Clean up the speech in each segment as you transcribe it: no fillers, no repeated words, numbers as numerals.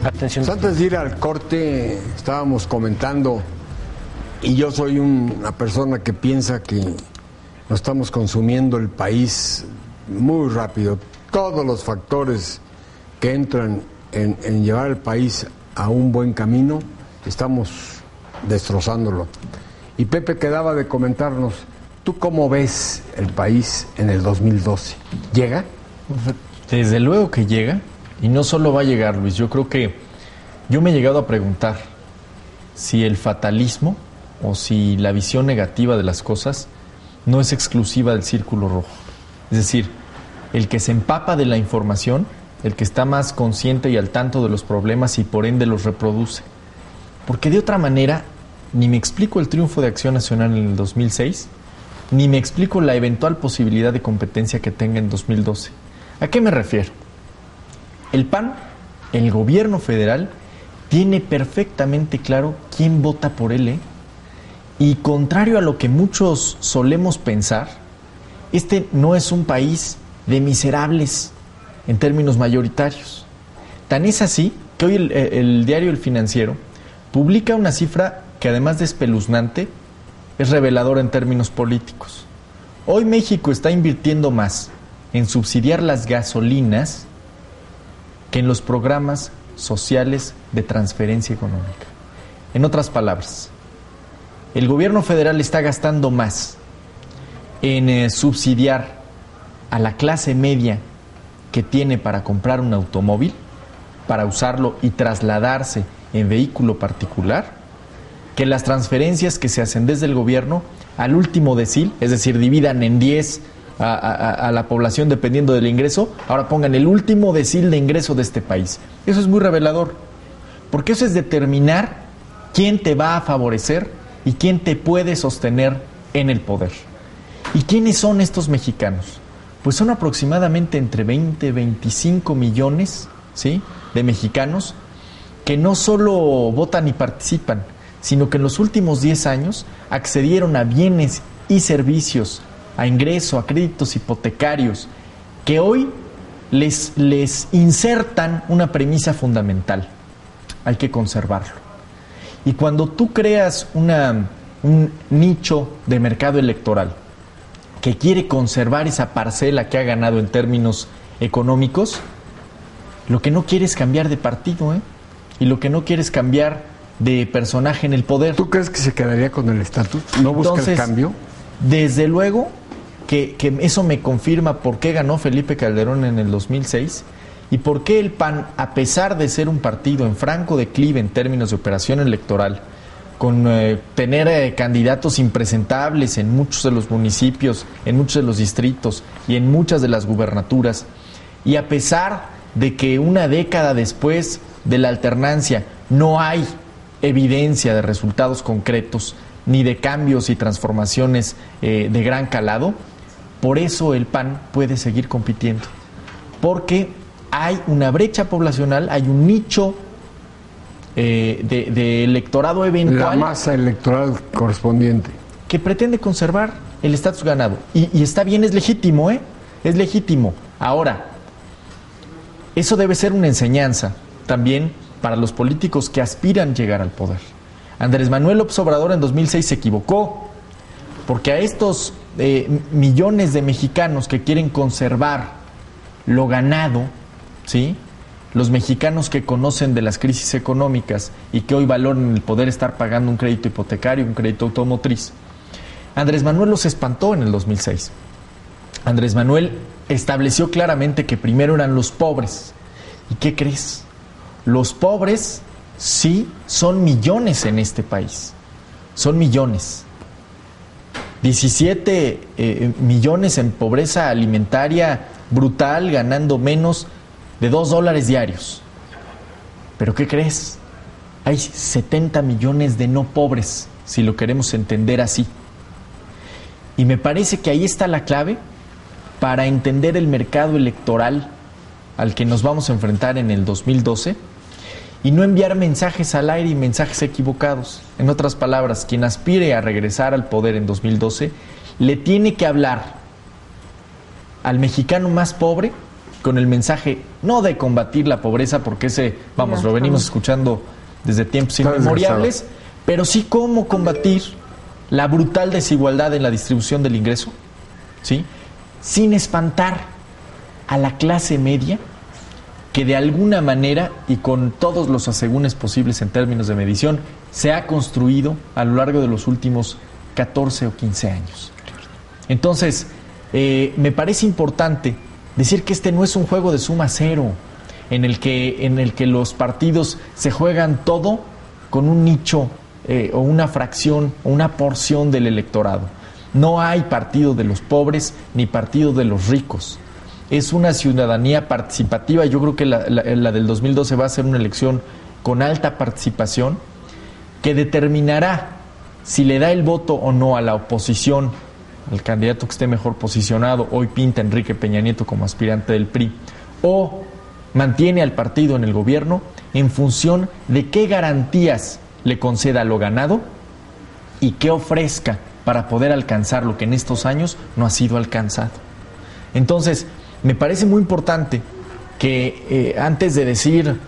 Atención. Pues antes de ir al corte, estábamos comentando, y yo soy una persona que piensa que nos estamos consumiendo el país muy rápido. Todos los factores que entran en llevar el país a un buen camino, estamos destrozándolo. Y Pepe quedaba de comentarnos, ¿tú cómo ves el país en el 2012? ¿Llega? Desde luego que llega, y no solo va a llegar, Luis. Yo creo que yo me he llegado a preguntar si el fatalismo o si la visión negativa de las cosas no es exclusiva del círculo rojo. Es decir, el que se empapa de la información, el que está más consciente y al tanto de los problemas y por ende los reproduce. Porque de otra manera, ni me explico el triunfo de Acción Nacional en el 2006, ni me explico la eventual posibilidad de competencia que tenga en 2012. ¿A qué me refiero? El PAN, el gobierno federal, tiene perfectamente claro quién vota por él, Y contrario a lo que muchos solemos pensar, este no es un país de miserables en términos mayoritarios. Tan es así que hoy el diario El Financiero publica una cifra que, además de espeluznante, es reveladora en términos políticos. Hoy México está invirtiendo más en subsidiar las gasolinas que en los programas sociales de transferencia económica. En otras palabras, el gobierno federal está gastando más en subsidiar a la clase media que tiene para comprar un automóvil, para usarlo y trasladarse en vehículo particular, que las transferencias que se hacen desde el gobierno al último decil, es decir, dividan en 10 a la población dependiendo del ingreso, ahora pongan el último decil de ingreso de este país. Eso es muy revelador, porque eso es determinar quién te va a favorecer y quién te puede sostener en el poder. ¿Y quiénes son estos mexicanos? Pues son aproximadamente entre 20 y 25 millones, ¿sí?, de mexicanos que no solo votan y participan, sino que en los últimos 10 años accedieron a bienes y servicios, a ingreso, a créditos hipotecarios, que hoy les insertan una premisa fundamental: hay que conservarlo. Y cuando tú creas un nicho de mercado electoral que quiere conservar esa parcela que ha ganado en términos económicos, lo que no quiere es cambiar de partido, y lo que no quiere es cambiar de personaje en el poder. ¿Tú crees que se quedaría con el estatus? ¿No busca el cambio? Desde luego que eso me confirma por qué ganó Felipe Calderón en el 2006 y por qué el PAN, a pesar de ser un partido en franco declive en términos de operación electoral, con tener candidatos impresentables en muchos de los municipios, en muchos de los distritos y en muchas de las gubernaturas, y a pesar de que una década después de la alternancia no hay evidencia de resultados concretos ni de cambios y transformaciones de gran calado, por eso el PAN puede seguir compitiendo, porque hay una brecha poblacional, hay un nicho de electorado eventual, la masa electoral correspondiente, que pretende conservar el estatus ganado, y está bien, es legítimo, es legítimo. Ahora, eso debe ser una enseñanza también para los políticos que aspiran llegar al poder. Andrés Manuel López Obrador en 2006 se equivocó, porque a estos millones de mexicanos que quieren conservar lo ganado, ¿sí?, los mexicanos que conocen de las crisis económicas y que hoy valoran el poder estar pagando un crédito hipotecario, un crédito automotriz, Andrés Manuel los espantó en el 2006. Andrés Manuel estableció claramente que primero eran los pobres. ¿Y qué crees? Los pobres sí son millones en este país. Son millones. 17 millones en pobreza alimentaria brutal, ganando menos de $2 diarios. ¿Pero qué crees? Hay 70 millones de no pobres, si lo queremos entender así. Y me parece que ahí está la clave para entender el mercado electoral al que nos vamos a enfrentar en el 2012 y no enviar mensajes al aire y mensajes equivocados. En otras palabras, quien aspire a regresar al poder en 2012 le tiene que hablar al mexicano más pobre con el mensaje no de combatir la pobreza, porque ese, vamos, lo venimos escuchando desde tiempos inmemoriales, pero sí cómo combatir la brutal desigualdad en la distribución del ingreso, ¿sí? Sin espantar a la clase media, que de alguna manera y con todos los asegúnes posibles en términos de medición, se ha construido a lo largo de los últimos 14 o 15 años. Entonces, me parece importante decir que este no es un juego de suma cero, en el que los partidos se juegan todo con un nicho o una fracción o una porción del electorado. No hay partido de los pobres ni partido de los ricos. Es una ciudadanía participativa. Yo creo que la del 2012 va a ser una elección con alta participación que determinará si le da el voto o no a la oposición, al candidato que esté mejor posicionado. Hoy pinta Enrique Peña Nieto como aspirante del PRI, o mantiene al partido en el gobierno en función de qué garantías le conceda lo ganado y qué ofrezca para poder alcanzar lo que en estos años no ha sido alcanzado. Entonces, me parece muy importante que antes de decir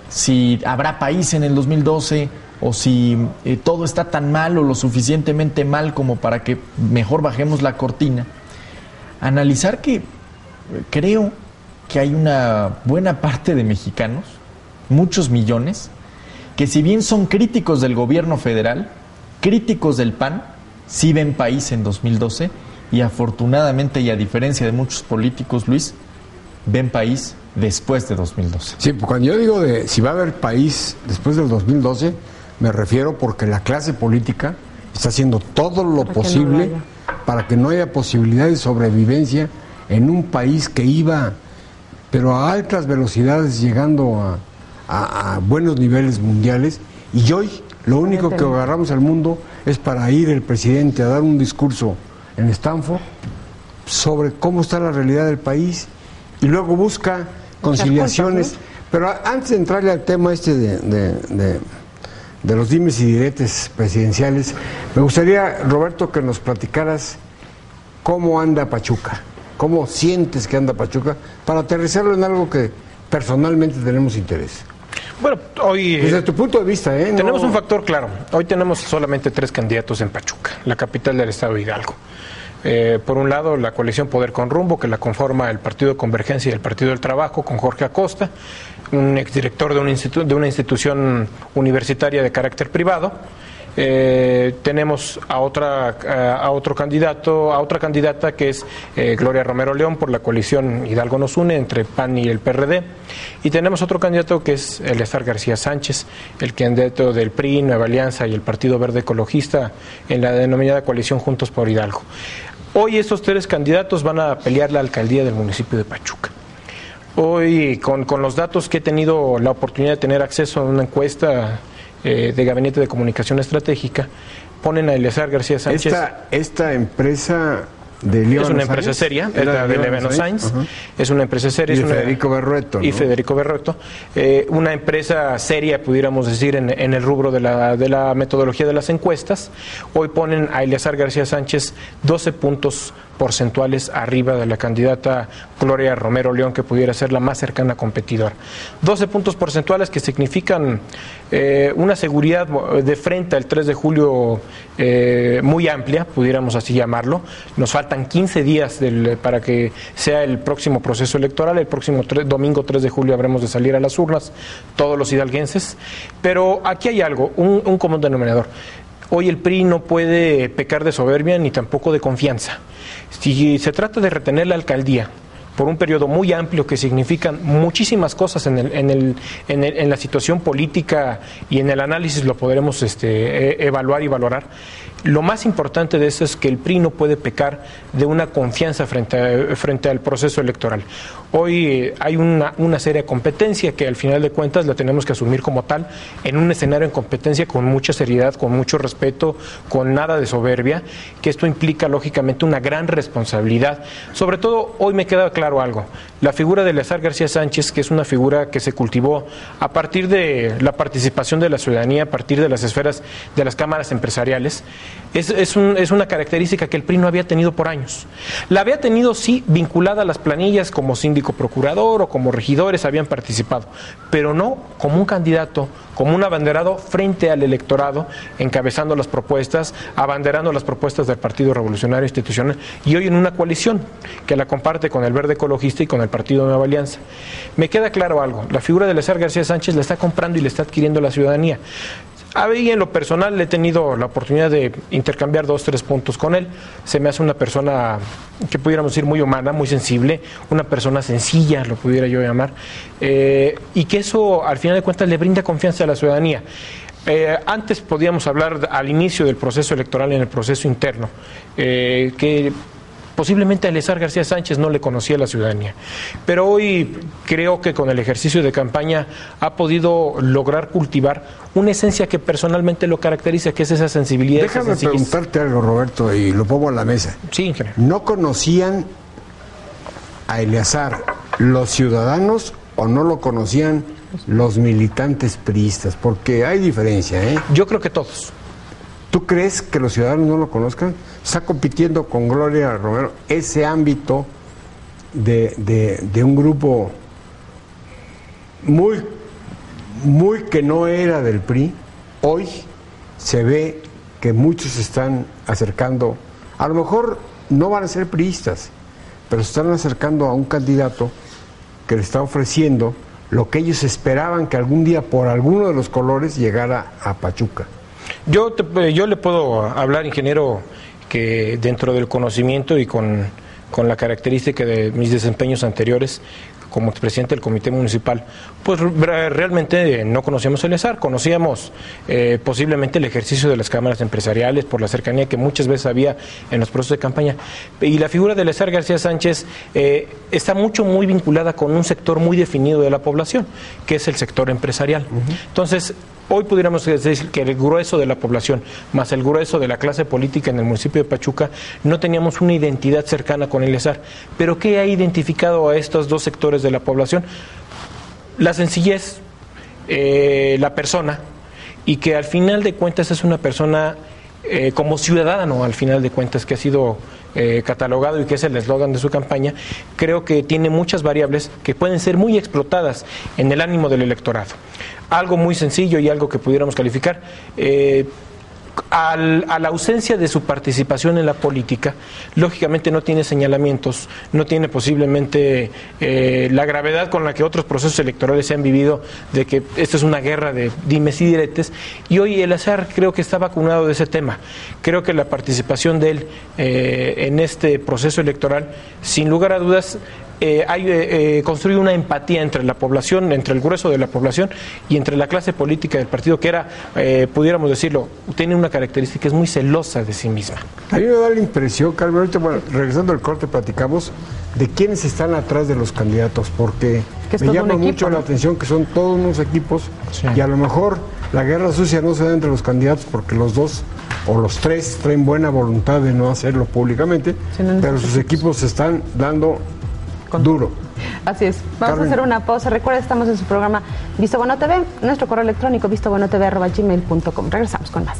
si habrá país en el 2012 o si todo está tan mal o lo suficientemente mal como para que mejor bajemos la cortina, analizar que creo que hay una buena parte de mexicanos, muchos millones, que si bien son críticos del gobierno federal, críticos del PAN, sí ven país en 2012 y afortunadamente, y a diferencia de muchos políticos, Luis, ven país después de 2012. Sí, cuando yo digo de si va a haber país después del 2012, me refiero porque la clase política está haciendo todo lo posible para que no haya posibilidad de sobrevivencia en un país que iba, pero a altas velocidades, llegando a buenos niveles mundiales, y hoy lo único que agarramos al mundo es para ir el presidente a dar un discurso en Stanford sobre cómo está la realidad del país y luego busca conciliaciones. Pero antes de entrarle al tema de los dimes y diretes presidenciales, me gustaría, Roberto, que nos platicaras cómo anda Pachuca, cómo sientes que anda Pachuca, para aterrizarlo en algo que personalmente tenemos interés. Bueno, hoy... Desde tu punto de vista, tenemos un factor claro. Hoy tenemos solamente 3 candidatos en Pachuca, la capital del estado de Hidalgo. Por un lado, la coalición Poder con Rumbo, que la conforma el Partido de Convergencia y el Partido del Trabajo, con Jorge Acosta, un exdirector de una institución universitaria de carácter privado. Tenemos a otra candidata que es Gloria Romero León, por la coalición Hidalgo nos une, entre PAN y el PRD, y tenemos otro candidato que es Eleazar García Sánchez, el candidato del PRI, Nueva Alianza y el Partido Verde Ecologista en la denominada coalición Juntos por Hidalgo. Hoy estos 3 candidatos van a pelear la alcaldía del municipio de Pachuca. Hoy, con los datos que he tenido la oportunidad de tener acceso a una encuesta de Gabinete de Comunicación Estratégica, ponen a Eleazar García Sánchez. Esta empresa de León es una empresa seria, es la de Leveno Sainz, es una empresa seria. Y Federico Berrueto, ¿no? Y Federico Berrueto, una empresa seria, pudiéramos decir, en el rubro de la metodología de las encuestas. Hoy ponen a Eleazar García Sánchez 12 puntos porcentuales arriba de la candidata Gloria Romero León, que pudiera ser la más cercana competidora. 12 puntos porcentuales que significan una seguridad de frente al 3 de julio muy amplia, pudiéramos así llamarlo. Nos faltan 15 días para que sea el próximo proceso electoral. El próximo domingo 3 de julio habremos de salir a las urnas todos los hidalguenses, pero aquí hay algo, un común denominador. Hoy el PRI no puede pecar de soberbia ni tampoco de confianza. Si se trata de retener la alcaldía por un periodo muy amplio, que significan muchísimas cosas en la situación política y en el análisis, lo podremos evaluar y valorar. Lo más importante de eso es que el PRI no puede pecar de una confianza frente al proceso electoral. Hoy hay una seria competencia que al final de cuentas la tenemos que asumir como tal, en un escenario en competencia con mucha seriedad, con mucho respeto, con nada de soberbia, que esto implica lógicamente una gran responsabilidad. Sobre todo, hoy me queda claro algo: la figura de Eleazar García Sánchez, que es una figura que se cultivó a partir de la participación de la ciudadanía, a partir de las esferas de las cámaras empresariales, es una característica que el PRI no había tenido por años. La había tenido, sí, vinculada a las planillas como síndico procurador o como regidores habían participado, pero no como un candidato, como un abanderado frente al electorado, encabezando las propuestas, abanderando las propuestas del Partido Revolucionario Institucional, y hoy en una coalición que la comparte con el Verde Ecologista y con el Partido Nueva Alianza. Me queda claro algo, la figura de Eleazar García Sánchez la está comprando y la está adquiriendo la ciudadanía. A mí en lo personal he tenido la oportunidad de intercambiar 2-3 puntos con él. Se me hace una persona que pudiéramos decir muy humana, muy sensible, una persona sencilla, lo pudiera yo llamar, y que eso al final de cuentas le brinda confianza a la ciudadanía. Antes podíamos hablar al inicio del proceso electoral, en el proceso interno, que posiblemente a Eleazar García Sánchez no le conocía la ciudadanía, pero hoy creo que con el ejercicio de campaña ha podido lograr cultivar una esencia que personalmente lo caracteriza, que es esa sensibilidad. Déjame preguntarte algo, Roberto, y lo pongo a la mesa. Sí, ingeniero. ¿No conocían a Eleazar los ciudadanos o no lo conocían los militantes priistas? Porque hay diferencia, ¿eh? Yo creo que todos. ¿Tú crees que los ciudadanos no lo conozcan? Está compitiendo con Gloria Romero ese ámbito de un grupo muy que no era del PRI. Hoy se ve que muchos se están acercando, a lo mejor no van a ser priistas, pero se están acercando a un candidato que le está ofreciendo lo que ellos esperaban que algún día por alguno de los colores llegara a Pachuca. Yo le puedo hablar, ingeniero, que dentro del conocimiento y con la característica de mis desempeños anteriores como presidente del Comité Municipal, pues realmente no conocíamos a Eleazar, conocíamos posiblemente el ejercicio de las cámaras empresariales por la cercanía que muchas veces había en los procesos de campaña. Y la figura de Eleazar García Sánchez está muy vinculada con un sector muy definido de la población, que es el sector empresarial. Entonces, hoy pudiéramos decir que el grueso de la población, más el grueso de la clase política en el municipio de Pachuca, no teníamos una identidad cercana con Eleazar. ¿Pero qué ha identificado a estos dos sectores de la población? La sencillez, la persona, y que al final de cuentas es una persona como ciudadano, al final de cuentas, que ha sido catalogado y que es el eslogan de su campaña. Creo que tiene muchas variables que pueden ser muy explotadas en el ánimo del electorado. Algo muy sencillo y algo que pudiéramos calificar, a la ausencia de su participación en la política, lógicamente no tiene señalamientos, no tiene posiblemente la gravedad con la que otros procesos electorales se han vivido, de que esto es una guerra de dimes y diretes, y hoy Eleazar creo que está vacunado de ese tema. Creo que la participación de él en este proceso electoral, sin lugar a dudas, construye una empatía entre la población, entre el grueso de la población y entre la clase política del partido, que era, pudiéramos decirlo, tiene una característica, es muy celosa de sí misma. A mí me da la impresión, Carmen, ahorita, bueno, regresando al corte platicamos de quiénes están atrás de los candidatos, porque me llama mucho la atención que son todos unos equipos, sí, y a lo mejor la guerra sucia no se da entre los candidatos porque los dos o los tres traen buena voluntad de no hacerlo públicamente, sí, pero sus equipos se están dando duro. Así es. Vamos a hacer una pausa. Recuerda, estamos en su programa Visto Bueno TV, nuestro correo electrónico vistobuenotv@gmail.com. Regresamos con más.